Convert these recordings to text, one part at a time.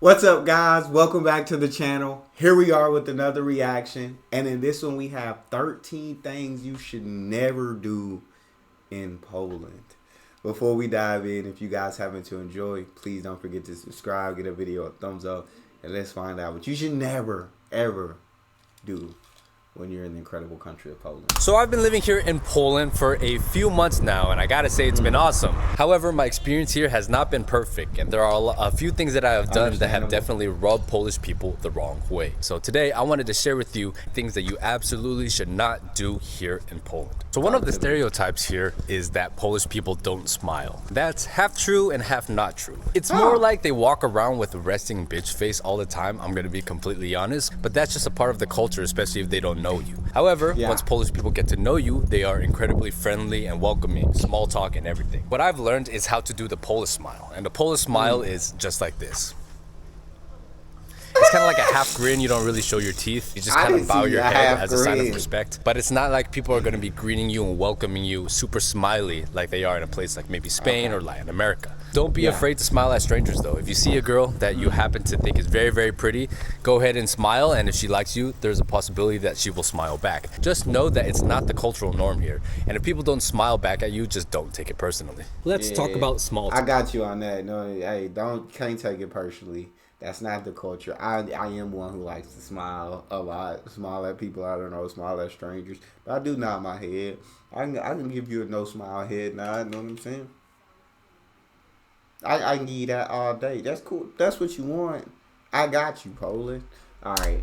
What's up, guys? Welcome back to the channel. Here we are with another reaction, and in this one we have 13 things you should never do in Poland. Before we dive in, if you guys happen to enjoy, please don't forget to subscribe, get a video a thumbs up, and let's find out what you should never ever do when you're in the incredible country of Poland. So I've been living here in Poland for a few months now, and I gotta say it's been awesome. However, my experience here has not been perfect, and there are a few things that I have done that have definitely rubbed Polish people the wrong way. So today I wanted to share with you things that you absolutely should not do here in Poland. So one of the stereotypes here is that Polish people don't smile. That's half true and half not true. It's more like they walk around with a resting bitch face all the time, I'm gonna be completely honest, but that's just a part of the culture, especially if they don't know you. However, once Polish people get to know you, they are incredibly friendly and welcoming, small talk and everything. What I've learned is how to do the Polish smile, and the Polish smile is just like this. It's kind of like a half grin. You don't really show your teeth. You just kind of bow your head as a sign of respect. But it's not like people are going to be greeting you and welcoming you super smiley like they are in a place like maybe Spain or Latin America. Don't be afraid to smile at strangers though. If you see a girl that you happen to think is very, very pretty, go ahead and smile. And if she likes you, there's a possibility that she will smile back. Just know that it's not the cultural norm here. And if people don't smile back at you, just don't take it personally. Let's talk about small talk. I got you on that. No, hey, can't take it personally. That's not the culture. I am one who likes to smile a lot. Smile at people I don't know, smile at strangers. But I do nod my head. I can give you a no smile head nod, know what I'm saying? I can give you that all day. That's cool. That's what you want. I got you, Poland. Alright.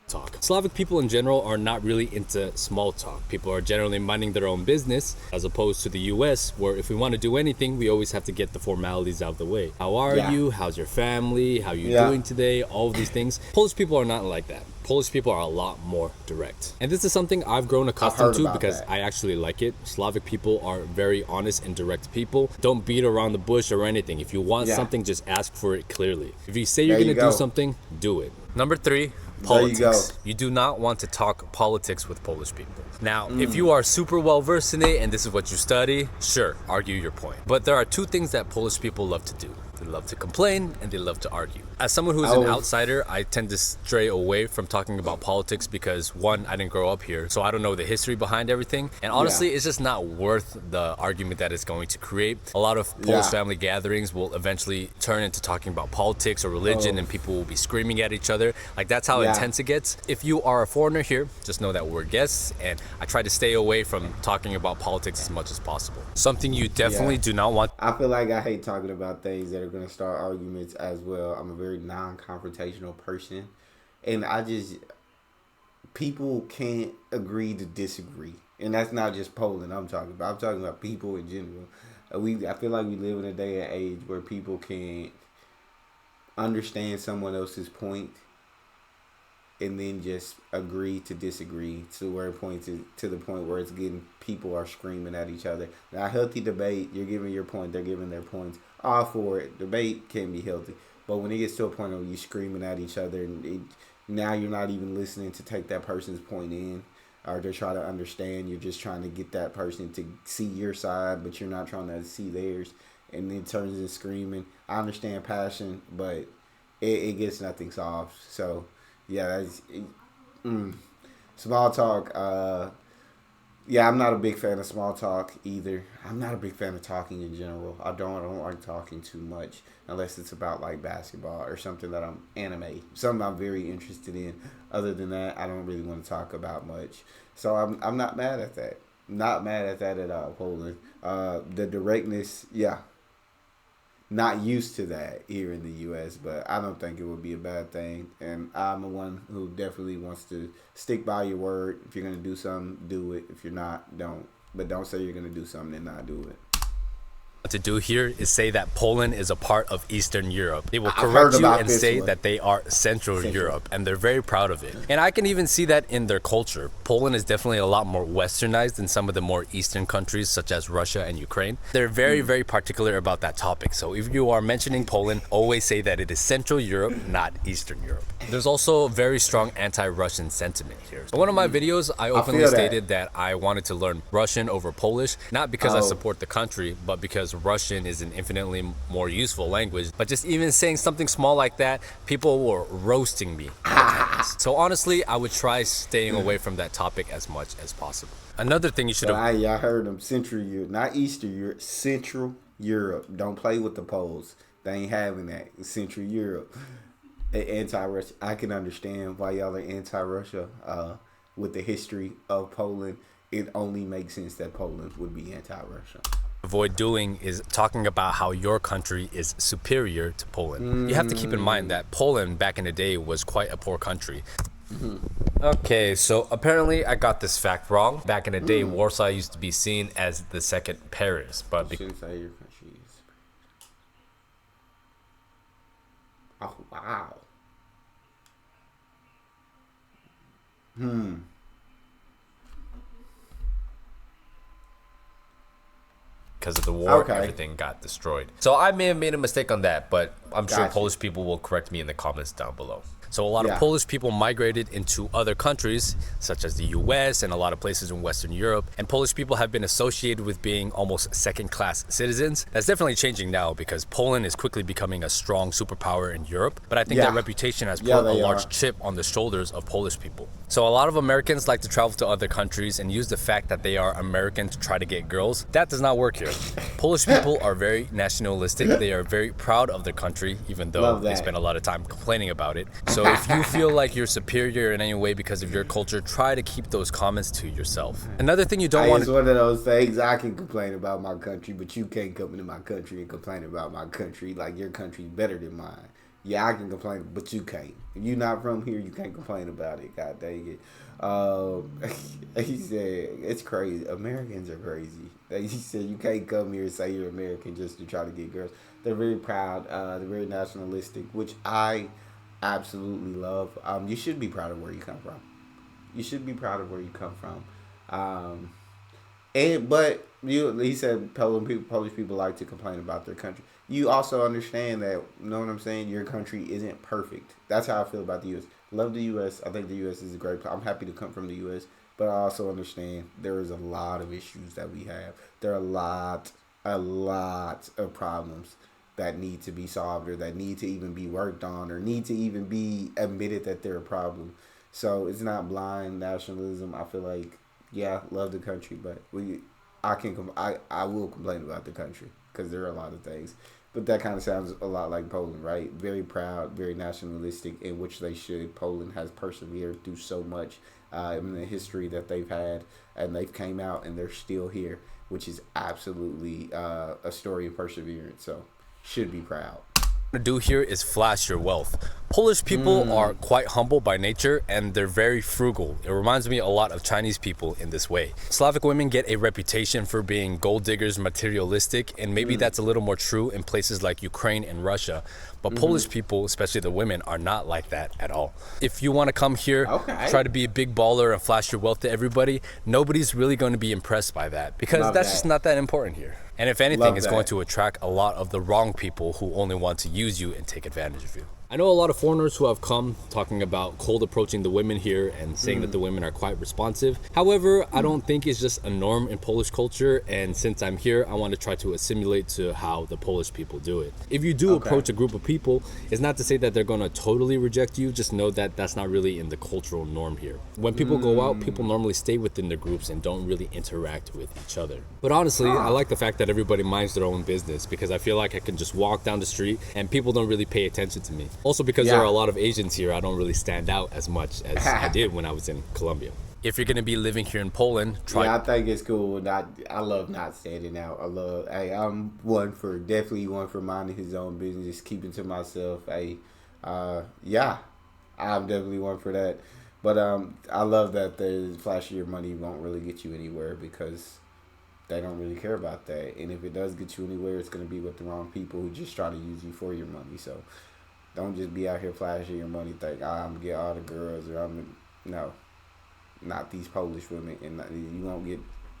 Talk. Slavic people in general are not really into small talk. People are generally minding their own business, as opposed to the US, where if we want to do anything, we always have to get the formalities out of the way. How are you? How's your family? How are you doing today? All of these things. Polish people are not like that. Polish people are a lot more direct. And this is something I've grown accustomed to because I actually like it. Slavic people are very honest and direct people. Don't beat around the bush or anything. If you want something, just ask for it clearly. If you say you're going to do something, do it. Number 3. Politics. You do not want to talk politics with Polish people. Now, if you are super well versed in it and this is what you study, sure, argue your point. But there are two things that Polish people love to do. They love to complain and they love to argue. As someone who's an outsider, I tend to stray away from talking about politics because one, I didn't grow up here, so I don't know the history behind everything. And honestly, it's just not worth the argument that it's going to create. A lot of Polish family gatherings will eventually turn into talking about politics or religion and people will be screaming at each other. Like that's how intense it gets. If you are a foreigner here, just know that we're guests and I try to stay away from talking about politics as much as possible. Something you definitely do not want. I feel like I hate talking about things that are going to start arguments as well. I'm a very non-confrontational person, and people can't agree to disagree, and that's not just Poland I'm talking about people in general. I feel like we live in a day and age where people can't understand someone else's point and then just agree to disagree to where it points to the point where it's getting people are screaming at each other. Now, healthy debate, you're giving your point, they're giving their points. All for it. Debate can be healthy. But when it gets to a point where you're screaming at each other, and now you're not even listening to take that person's point in or to try to understand, you're just trying to get that person to see your side, but you're not trying to see theirs. And then it turns into screaming. I understand passion, but it gets nothing solved. So, yeah, that's small talk. I'm not a big fan of small talk either. I'm not a big fan of talking in general. I don't like talking too much unless it's about like basketball or something that I'm something I'm very interested in. Other than that, I don't really want to talk about much. So I'm not mad at that. Not mad at that at all, Poland. The directness, not used to that here in the U.S., but I don't think it would be a bad thing. And I'm the one who definitely wants to stick by your word. If you're going to do something, do it. If you're not, don't. But don't say you're going to do something and not do it. To do here is say that Poland is a part of Eastern Europe. They will correct you and say that they are Central Europe, and they're very proud of it. And I can even see that in their culture. Poland is definitely a lot more westernized than some of the more Eastern countries such as Russia and Ukraine. They're very, very particular about that topic. So if you are mentioning Poland, always say that it is Central Europe, not Eastern Europe. There's also a very strong anti-Russian sentiment here. In one of my videos, I openly stated that I wanted to learn Russian over Polish, not because I support the country, but because because Russian is an infinitely more useful language. But just even saying something small like that, people were roasting me. So honestly, I would try staying away from that topic as much as possible. Another thing you should have... Y'all heard them. Central Europe, not Eastern Europe. Central Europe. Don't play with the Poles. They ain't having that. Central Europe. Anti-Russia. I can understand why y'all are anti-Russia. With the history of Poland, it only makes sense that Poland would be anti-Russia. Avoid doing is talking about how your country is superior to Poland. You have to keep in mind that Poland back in the day was quite a poor country. Okay, so apparently I got this fact wrong. Back in the day, Warsaw used to be seen as the second Paris, but shouldn't say your country is. Oh wow. because of the war, everything got destroyed. So I may have made a mistake on that, but I'm sure Polish people will correct me in the comments down below. So a lot of Polish people migrated into other countries, such as the US and a lot of places in Western Europe. And Polish people have been associated with being almost second-class citizens. That's definitely changing now because Poland is quickly becoming a strong superpower in Europe. But I think that reputation has put a large chip on the shoulders of Polish people. So a lot of Americans like to travel to other countries and use the fact that they are American to try to get girls. That does not work here. Polish people are very nationalistic. They are very proud of their country, even though they spend a lot of time complaining about it. So if you feel like you're superior in any way because of your culture, try to keep those comments to yourself. Another thing you don't want to... It's one of those things, I can complain about my country, but you can't come into my country and complain about my country like your country's better than mine. Yeah, I can complain, but you can't. If you're not from here, you can't complain about it. God dang it. He said, it's crazy. Americans are crazy. He said, you can't come here and say you're American just to try to get girls. They're very proud. They're very nationalistic, which I absolutely love. You should be proud of where you come from. You should be proud of where you come from. He said Polish people like to complain about their country. You also understand that, you know what I'm saying, your country isn't perfect. That's how I feel about the U.S. Love the U.S. I think the U.S. is a great place. I'm happy to come from the U.S., but I also understand there is a lot of issues that we have. There are a lot of problems that need to be solved or that need to even be worked on or need to even be admitted that they're a problem. So it's not blind nationalism. I feel like, love the country, but I will complain about the country because there are a lot of things. But that kind of sounds a lot like Poland, right? Very proud, very nationalistic, in which they should. Poland has persevered through so much in the history that they've had, and they've came out and they're still here, which is absolutely a story of perseverance. So should be proud. To do here is flash your wealth. Polish people are quite humble by nature and they're very frugal. It reminds me a lot of Chinese people in this way. Slavic women get a reputation for being gold diggers, materialistic, and maybe that's a little more true in places like Ukraine and Russia. But Polish people, especially the women, are not like that at all. If you want to come here, try to be a big baller and flash your wealth to everybody, nobody's really going to be impressed by that because that's just not that important here. And if anything, it's going to attract a lot of the wrong people who only want to use you and take advantage of you. I know a lot of foreigners who have come talking about cold approaching the women here and saying that the women are quite responsive. However, I don't think it's just a norm in Polish culture, and since I'm here, I want to try to assimilate to how the Polish people do it. If you do approach a group of people, it's not to say that they're going to totally reject you, just know that that's not really in the cultural norm here. When people go out, people normally stay within their groups and don't really interact with each other. But honestly, I like the fact that everybody minds their own business because I feel like I can just walk down the street and people don't really pay attention to me. Also, because there are a lot of Asians here, I don't really stand out as much as I did when I was in Colombia. If you're going to be living here in Poland, I think it's cool. I love not standing out. I'm definitely one for minding his own business, keeping to myself. I'm definitely one for that. But I love that the flash of your money won't really get you anywhere because they don't really care about that. And if it does get you anywhere, it's going to be with the wrong people who just try to use you for your money. So don't just be out here flashing your money, think, I'm going to get all the girls, or no, not these Polish women. And you won't get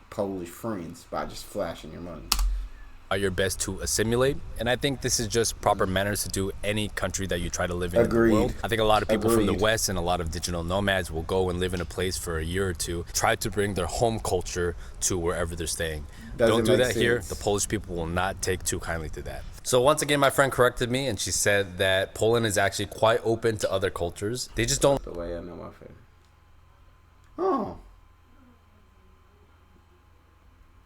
Polish friends by just flashing your money. Are your best to assimilate, and I think this is just proper manners to do any country that you try to live in the world. I think a lot of people from the West and a lot of digital nomads will go and live in a place for a year or two, try to bring their home culture to wherever they're staying. Don't do make that here. sense. The Polish people will not take too kindly to that. So once again, my friend corrected me, and she said that Poland is actually quite open to other cultures. They just don't The way I know my favorite. Oh.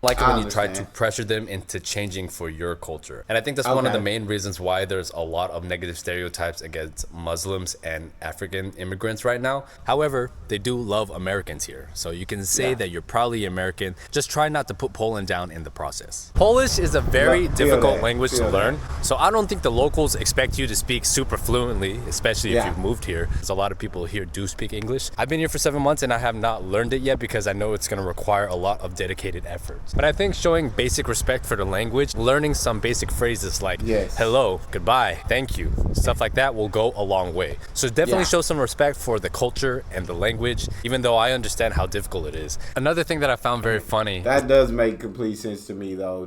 like it I when you try to understand. pressure them into changing for your culture. And I think that's one of the Okay. main reasons why there's a lot of negative stereotypes against Muslims and African immigrants right now. However, they do love Americans here. So you can say Yeah. that you're probably American. Just try not to put Poland down in the process. Polish is a very Feel difficult that. language to Feel that. learn. So I don't think the locals expect you to speak super fluently, especially if Yeah. you've moved here. Because a lot of people here do speak English. I've been here for 7 months and I have not learned it yet because I know it's going to require a lot of dedicated effort. But I think showing basic respect for the language, learning some basic phrases like Yes. hello, goodbye, thank you, stuff like that will go a long way. So definitely Yeah. show some respect for the culture and the language, even though I understand how difficult it is. Another thing that I found very funny. That does make complete sense to me, though.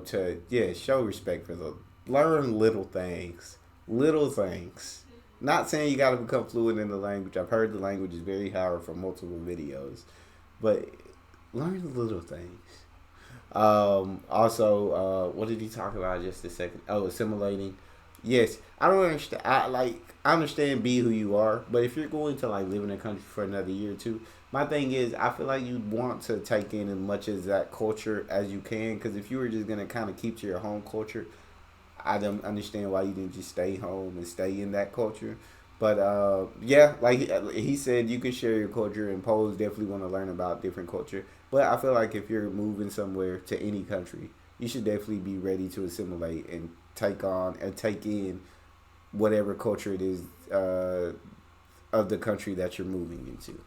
Show respect for learn little things, little things. Not saying you got to become fluent in the language. I've heard the language is very hard from multiple videos, but learn the little things. Also, what did he talk about just a second? Oh, assimilating. Yes, I don't understand. I understand be who you are, but if you're going to like live in a country for another year or two, my thing is I feel like you want to take in as much of that culture as you can. Because if you were just gonna kind of keep to your home culture, I don't understand why you didn't just stay home and stay in that culture. But yeah, like he said, you can share your culture, and Poles definitely want to learn about different culture. But I feel like if you're moving somewhere to any country, you should definitely be ready to assimilate and take in whatever culture it is of the country that you're moving into.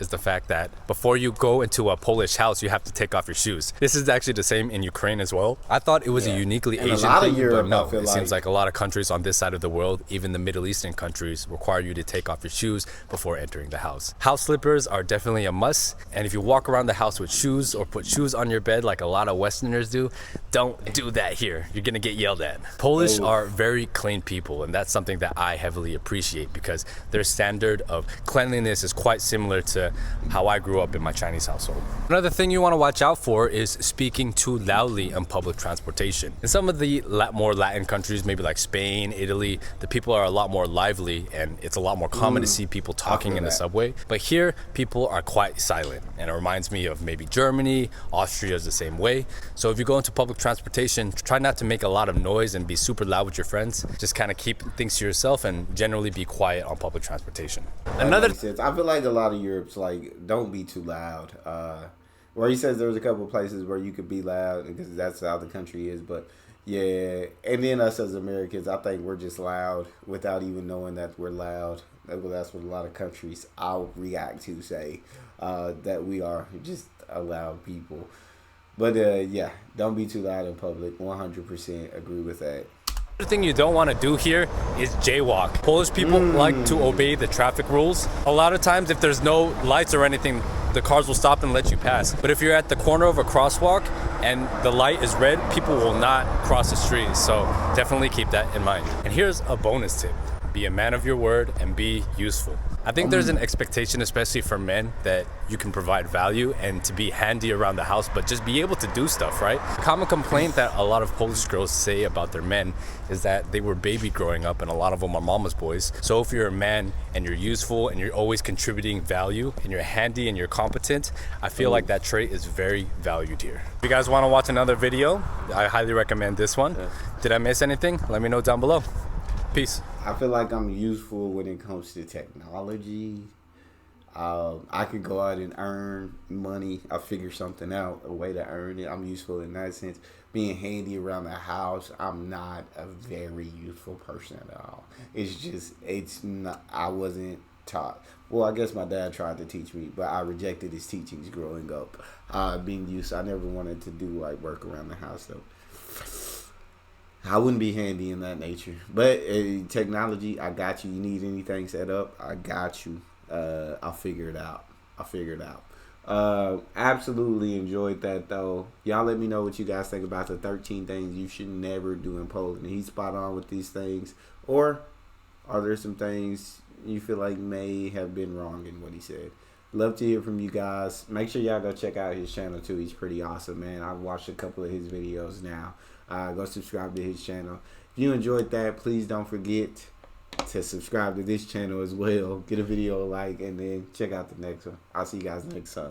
Is the fact that before you go into a Polish house, you have to take off your shoes. This is actually the same in Ukraine as well. I thought it was Yeah. a uniquely And a Asian lot of thing, Europe, but no, I feel it seems like. like a lot of countries on this side of the world, even the Middle Eastern countries, require you to take off your shoes before entering the house. House slippers are definitely a must, and if you walk around the house with shoes or put shoes on your bed like a lot of Westerners do, don't do that here. You're gonna get yelled at. Polish Oh. are very clean people, and that's something that I heavily appreciate because their standard of cleanliness is quite similar to how I grew up in my Chinese household. Another thing you want to watch out for is speaking too loudly on public transportation. In some of the more Latin countries, maybe like Spain, Italy, the people are a lot more lively and it's a lot more common to see people talking in the subway. But here, people are quite silent, and it reminds me of maybe Germany. Austria is the same way. So if you go into public transportation, try not to make a lot of noise and be super loud with your friends. Just kind of keep things to yourself and generally be quiet on public transportation. Another makes sense. I feel like a lot of Europe's like don't be too loud. Where he says there's a couple of places where you could be loud because that's how the country is, but yeah. And then us as Americans, I think we're just loud without even knowing that we're loud. That's what a lot of countries I'll react to say that we are just a loud people. But yeah, don't be too loud in public. 100% agree with that. Another thing you don't want to do here is jaywalk. Polish people like to obey the traffic rules. A lot of times if there's no lights or anything, the cars will stop and let you pass. But if you're at the corner of a crosswalk and the light is red, people will not cross the street. So definitely keep that in mind. And here's a bonus tip. Be a man of your word and be useful. I think there's an expectation, especially for men, that you can provide value and to be handy around the house, but just be able to do stuff, right? A common complaint that a lot of Polish girls say about their men is that they were baby growing up, and a lot of them are mama's boys. So if you're a man and you're useful and you're always contributing value and you're handy and you're competent, I feel like that trait is very valued here. If you guys want to watch another video, I highly recommend this one. Did I miss anything? Let me know down below. Peace. I feel like I'm useful when it comes to technology. I could go out and earn money. I figure something out, a way to earn it. I'm useful in that sense. Being handy around the house, I'm not a very useful person at all. It's not. I wasn't taught. Well, I guess my dad tried to teach me, but I rejected his teachings growing up. Being used, I never wanted to do like work around the house though. I wouldn't be handy in that nature. But technology, I got you. You need anything set up, I got you. I'll figure it out. Absolutely enjoyed that though. Y'all let me know what you guys think about the 13 things you should never do in Poland. He's spot on with these things. Or are there some things you feel like may have been wrong in what he said? Love to hear from you guys. Make sure y'all go check out his channel too. He's pretty awesome, man. I've watched a couple of his videos now. Go subscribe to his channel. If you enjoyed that, please don't forget to subscribe to this channel as well. Get a video a like, and then check out the next one. I'll see you guys next time.